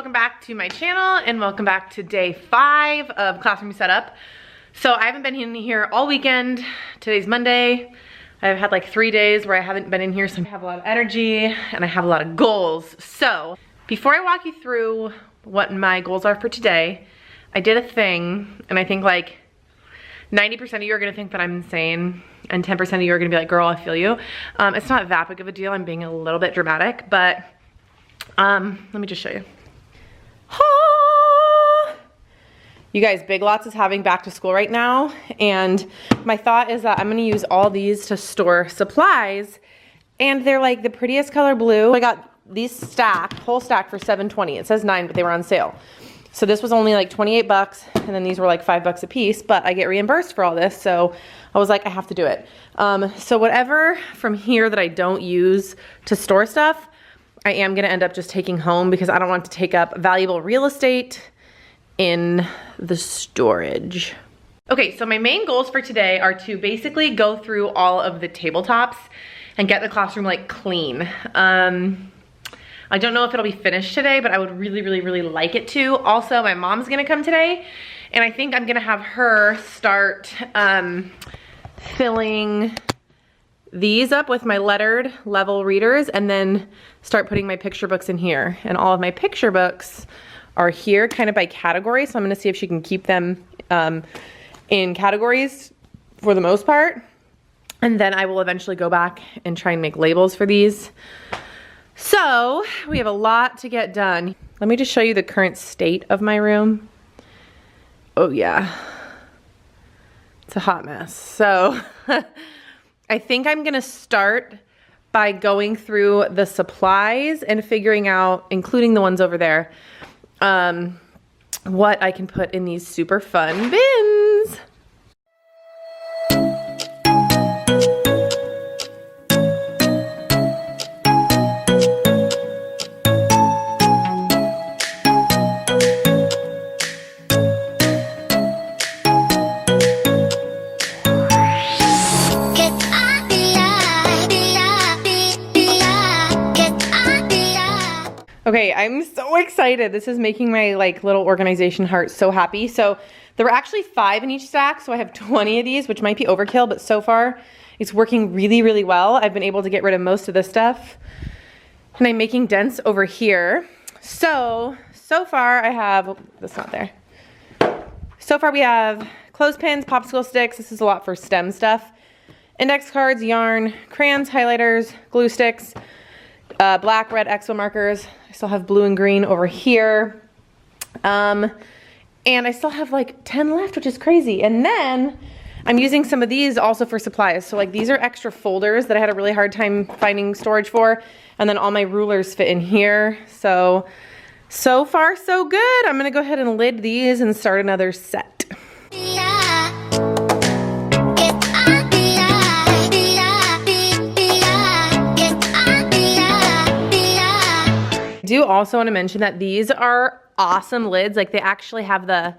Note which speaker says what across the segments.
Speaker 1: welcome back to my channel and welcome back to day 5 of classroom setup. So I haven't been in here all weekend. Today's Monday. I've had like 3 days where I haven't been in here, so I have a lot of energy and I have a lot of goals. So before I walk you through what my goals are for today, I did a thing and I think like 90% of you are gonna think that I'm insane and 10% of you are gonna be like, girl, I feel you. It's not that big of a deal. I'm being a little bit dramatic, but let me just show you. You guys, Big Lots is having back to school right now, and my thought is that I'm gonna use all these to store supplies, and they're like the prettiest color blue. I got these whole stack for $7.20. It says 9, but they were on sale. So this was only like 28 bucks, and then these were like $5 a piece, but I get reimbursed for all this, so I was like, I have to do it. So whatever from here that I don't use to store stuff, I am gonna end up just taking home because I don't want to take up valuable real estate in the storage. Okay, so my main goals for today are to basically go through all of the tabletops and get the classroom like clean. I don't know if it'll be finished today, but I would really like it to. Also, my mom's gonna come today, and I think I'm gonna have her start filling these up with my lettered level readers and then start putting my picture books in here. And all of my picture books are here kind of by category, so I'm gonna see if she can keep them in categories for the most part. And then I will eventually go back and try and make labels for these. So we have a lot to get done. Let me just show you the current state of my room. Oh yeah, it's a hot mess. So I think I'm gonna start by going through the supplies and figuring out, including the ones over there, what I can put in these super fun bins. Okay, I'm so excited. This is making my like little organization heart so happy. So there were actually 5 in each stack, so I have 20 of these, which might be overkill, but so far it's working really well. I've been able to get rid of most of this stuff, and I'm making dents over here. So far I have, oh, that's not there. So far we have clothespins, popsicle sticks. This is a lot for STEM stuff. Index cards, yarn, crayons, highlighters, glue sticks, black, red expo markers. I still have blue and green over here. And I still have like 10 left, which is crazy. And then I'm using some of these also for supplies. So like these are extra folders that I had a really hard time finding storage for. And then all my rulers fit in here. So far so good. I'm gonna go ahead and lid these and start another set. I do also want to mention that these are awesome lids. Like they actually have the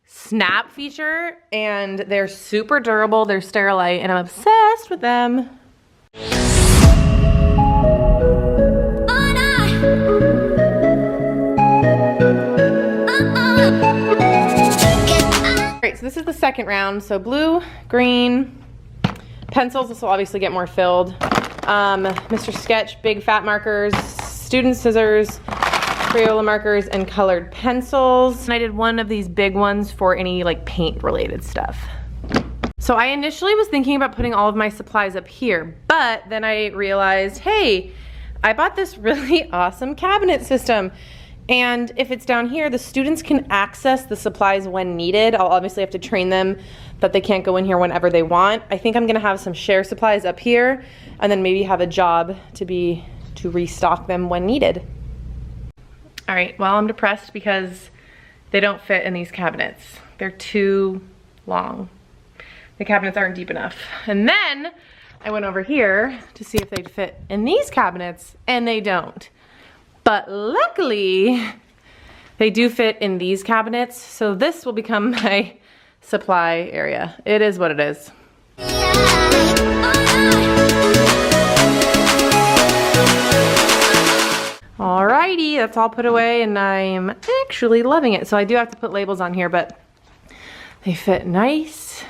Speaker 1: snap feature and they're super durable. They're Sterilite and I'm obsessed with them. Alright, so this is the second round. So blue, green, pencils. This will obviously get more filled. Mr. Sketch, big fat markers, student scissors, Crayola markers, and colored pencils. And I did one of these big ones for any like paint related stuff. So I initially was thinking about putting all of my supplies up here, but then I realized, hey, I bought this really awesome cabinet system. And if it's down here, the students can access the supplies when needed. I'll obviously have to train them that they can't go in here whenever they want. I think I'm gonna have some share supplies up here and then maybe have a job to restock them when needed. All right, well, I'm depressed because they don't fit in these cabinets. They're too long. The cabinets aren't deep enough. And then I went over here to see if they'd fit in these cabinets, and they don't. But luckily, they do fit in these cabinets, so this will become my supply area. It is what it is. Alrighty, that's all put away and I'm actually loving it. So I do have to put labels on here, but they fit nice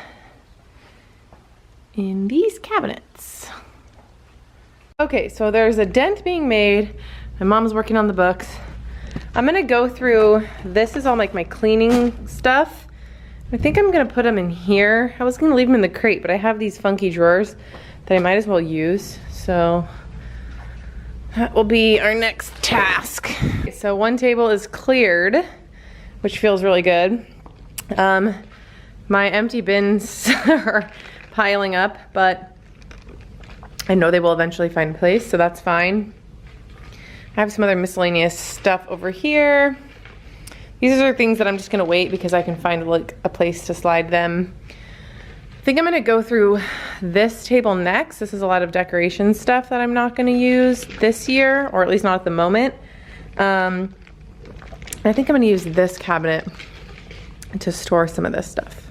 Speaker 1: in these cabinets. Okay, so there's a dent being made. My mom's working on the books. I'm gonna go through, this is all like my cleaning stuff. I think I'm gonna put them in here. I was gonna leave them in the crate, but I have these funky drawers that I might as well use. So that will be our next task. So one table is cleared, which feels really good. My empty bins are piling up, but I know they will eventually find a place, so that's fine. I have some other miscellaneous stuff over here. These are things that I'm just gonna wait because I can find like a place to slide them. I think I'm gonna go through this table next. This is a lot of decoration stuff that I'm not gonna use this year, or at least not at the moment. I think I'm gonna use this cabinet to store some of this stuff.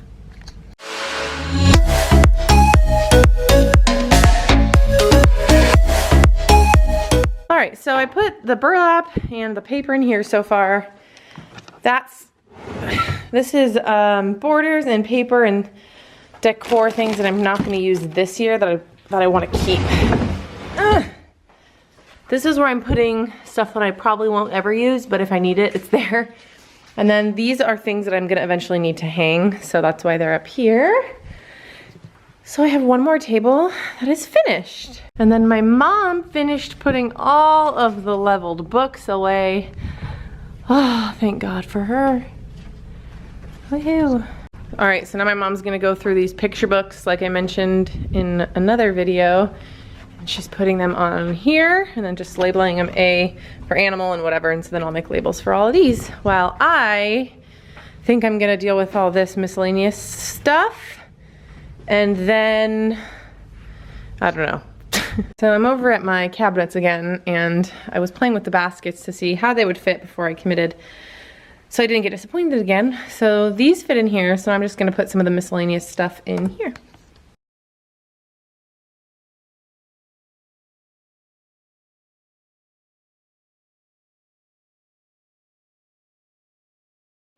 Speaker 1: All right, so I put the burlap and the paper in here so far. This is borders and paper and decor things that I'm not going to use this year that I want to keep. This is where I'm putting stuff that I probably won't ever use, but if I need it, it's there. And then these are things that I'm going to eventually need to hang, so that's why they're up here. So I have one more table that is finished. And then my mom finished putting all of the leveled books away. Oh, thank God for her. Woohoo. All right, so now my mom's gonna go through these picture books like I mentioned in another video. And she's putting them on here and then just labeling them A for animal and whatever, and so then I'll make labels for all of these. While I think I'm gonna deal with all this miscellaneous stuff. And then, I don't know. So I'm over at my cabinets again, and I was playing with the baskets to see how they would fit before I committed. So I didn't get disappointed again. So these fit in here, so I'm just gonna put some of the miscellaneous stuff in here.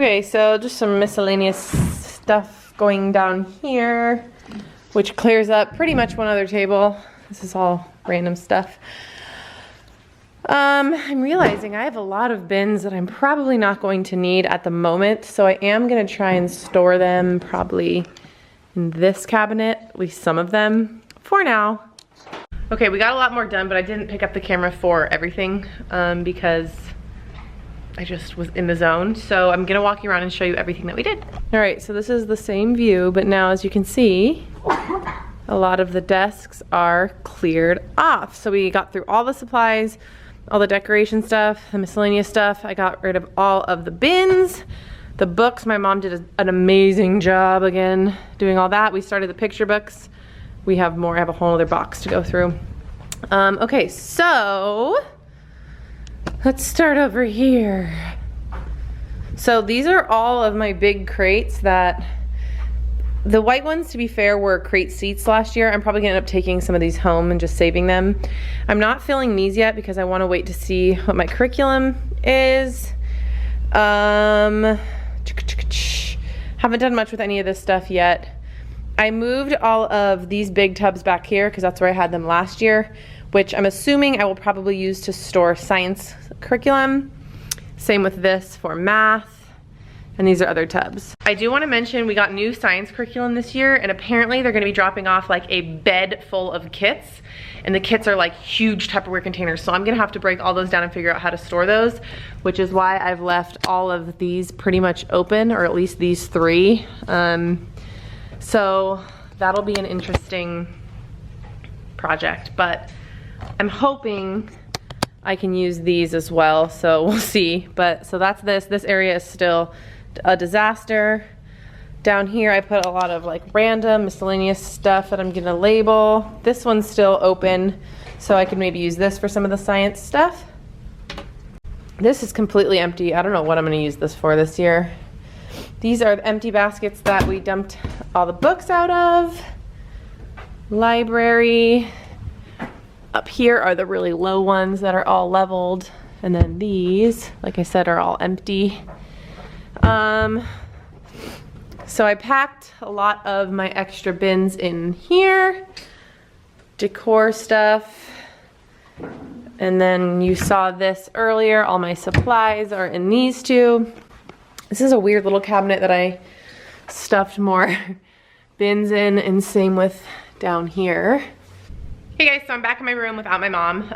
Speaker 1: Okay, so just some miscellaneous stuff going down here, which clears up pretty much one other table. This is all random stuff. I'm realizing I have a lot of bins that I'm probably not going to need at the moment, so I am gonna try and store them probably in this cabinet, at least some of them, for now. Okay, we got a lot more done, but I didn't pick up the camera for everything because I just was in the zone. So I'm gonna walk you around and show you everything that we did. All right, so this is the same view, but now as you can see, a lot of the desks are cleared off. So we got through all the supplies, all the decoration stuff, the miscellaneous stuff. I got rid of all of the bins, the books. My mom did an amazing job again doing all that. We started the picture books. We have more, I have a whole other box to go through. Okay, so let's start over here. So these are all of my big crates that, the white ones, to be fair, were crate seats last year. I'm probably gonna end up taking some of these home and just saving them. I'm not filling these yet because I wanna wait to see what my curriculum is. Haven't done much with any of this stuff yet. I moved all of these big tubs back here because that's where I had them last year, which I'm assuming I will probably use to store science curriculum. Same with this for math. And these are other tubs. I do want to mention we got new science curriculum this year, and apparently they're going to be dropping off like a bed full of kits, and the kits are like huge Tupperware containers, so I'm going to have to break all those down and figure out how to store those, which is why I've left all of these pretty much open, or at least these three. So that'll be an interesting project, but I'm hoping I can use these as well, so we'll see. But so that's this area is still a disaster. Down here I put a lot of like random miscellaneous stuff that I'm gonna label. This one's still open, so I could maybe use this for some of the science stuff. This is completely empty. I don't know what I'm gonna use this for this year. These are the empty baskets that we dumped all the books out of. Library. Up here are the really low ones that are all leveled. And then these, like I said, are all empty. So I packed a lot of my extra bins in here. Decor stuff. And then you saw this earlier. All my supplies are in these two. This is a weird little cabinet that I stuffed more bins in, and same with down here. Hey guys, so I'm back in my room without my mom.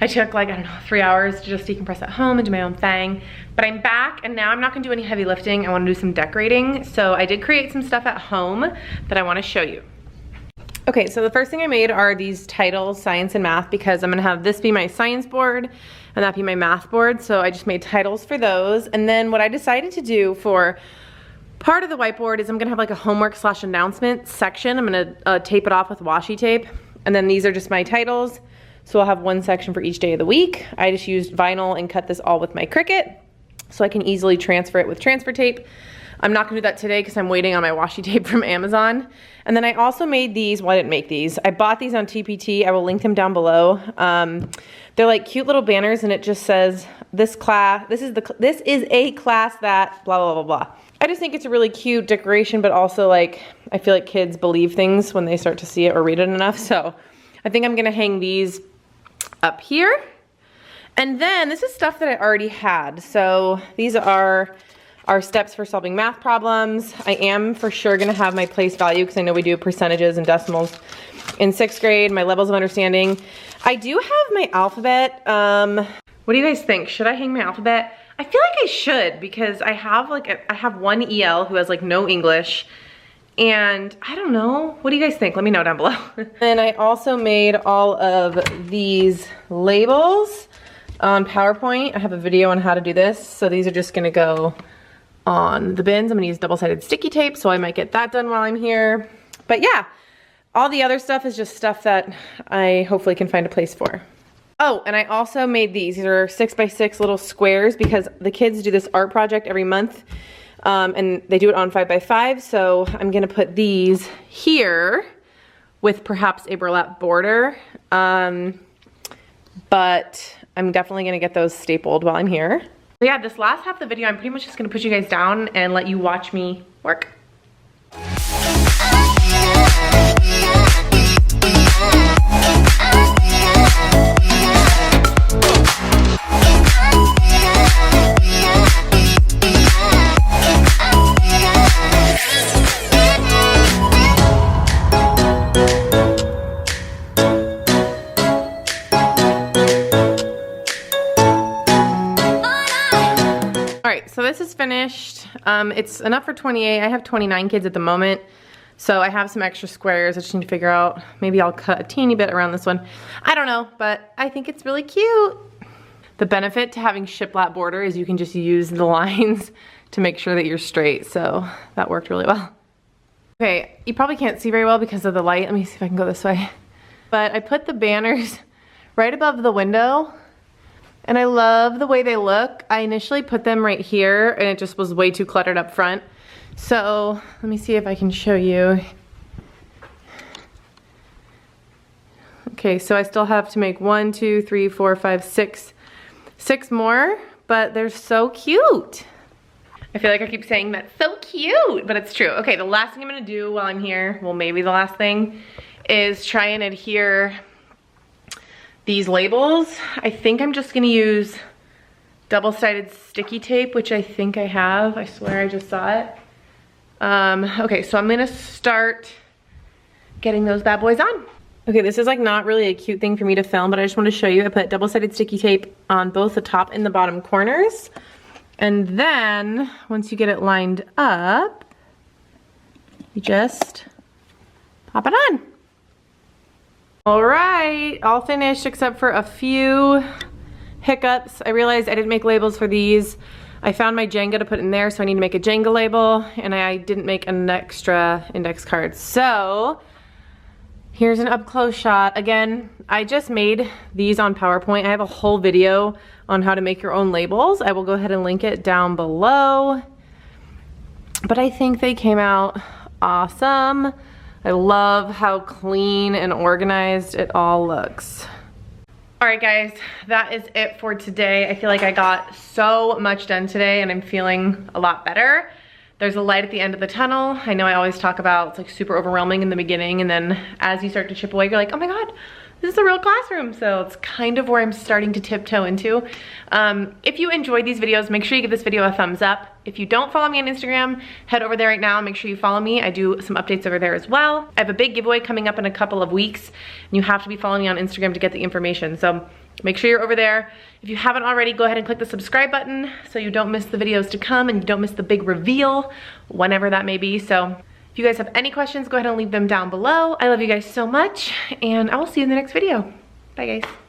Speaker 1: I took like, I don't know, 3 hours to just decompress at home and do my own thing. But I'm back, and now I'm not gonna do any heavy lifting. I wanna do some decorating. So I did create some stuff at home that I wanna show you. Okay, so the first thing I made are these titles, science and math, because I'm gonna have this be my science board and that be my math board. So I just made titles for those. And then what I decided to do for part of the whiteboard is I'm gonna have like a homework / announcement section. I'm gonna tape it off with washi tape. And then these are just my titles. So I'll have one section for each day of the week. I just used vinyl and cut this all with my Cricut so I can easily transfer it with transfer tape. I'm not gonna do that today because I'm waiting on my washi tape from Amazon. And then I also made these, well, I didn't make these. I bought these on TPT. I will link them down below. They're like cute little banners, and it just says, this is a class that blah, blah, blah, blah. I just think it's a really cute decoration, but also like, I feel like kids believe things when they start to see it or read it enough. So I think I'm gonna hang these up here. And then this is stuff that I already had. So these are our steps for solving math problems. I am for sure gonna have my place value because I know we do percentages and decimals in 6th grade, my levels of understanding. I do have my alphabet. What do you guys think? Should I hang my alphabet? I feel like I should, because I have I have one EL who has like no English. And I don't know, what do you guys think? Let me know down below. And I also made all of these labels on PowerPoint. I have a video on how to do this. So these are just gonna go on the bins. I'm gonna use double-sided sticky tape, so I might get that done while I'm here. But yeah, all the other stuff is just stuff that I hopefully can find a place for. Oh, and I also made these. These are 6x6 little squares because the kids do this art project every month. And they do it on 5x5, so I'm gonna put these here with perhaps a burlap border. But I'm definitely gonna get those stapled while I'm here. So yeah, this last half of the video, I'm pretty much just gonna put you guys down and let you watch me work. So this is finished. It's enough for 28. I have 29 kids at the moment. So I have some extra squares. I just need to figure out, maybe I'll cut a teeny bit around this one. I don't know, but I think it's really cute. The benefit to having shiplap border is you can just use the lines to make sure that you're straight. So that worked really well. Okay, you probably can't see very well because of the light. Let me see if I can go this way. But I put the banners right above the window. And I love the way they look. I initially put them right here and it just was way too cluttered up front. So let me see if I can show you. Okay, so I still have to make 1, 2, 3, 4, 5, 6 more, but they're so cute. I feel like I keep saying that's so cute, but it's true. Okay, the last thing I'm gonna do while I'm here, well, maybe the last thing, is try and adhere these labels. I think I'm just gonna use double-sided sticky tape, which I think I have. I swear I just saw it. Okay, so I'm gonna start getting those bad boys on. Okay, this is like not really a cute thing for me to film, but I just want to show you. I put double-sided sticky tape on both the top and the bottom corners. And then once you get it lined up, you just pop it on. All right, all finished except for a few hiccups. I realized I didn't make labels for these. I found my Jenga to put in there, so I need to make a Jenga label, and I didn't make an extra index card. So here's an up close shot. Again, I just made these on PowerPoint. I have a whole video on how to make your own labels. I will go ahead and link it down below. But I think they came out awesome. I love how clean and organized it all looks. All right, guys, that is it for today. I feel like I got so much done today and I'm feeling a lot better. There's a light at the end of the tunnel. I know I always talk about it's like super overwhelming in the beginning, and then as you start to chip away, you're like, oh my God, this is a real classroom. So it's kind of where I'm starting to tiptoe into. If you enjoyed these videos, make sure you give this video a thumbs up. If you don't follow me on Instagram, head over there right now. Make sure you follow me. I do some updates over there as well. I have a big giveaway coming up in a couple of weeks, and you have to be following me on Instagram to get the information. So make sure you're over there. If you haven't already, go ahead and click the subscribe button so you don't miss the videos to come and you don't miss the big reveal, whenever that may be. So if you guys have any questions, go ahead and leave them down below. I love you guys so much, and I will see you in the next video. Bye, guys.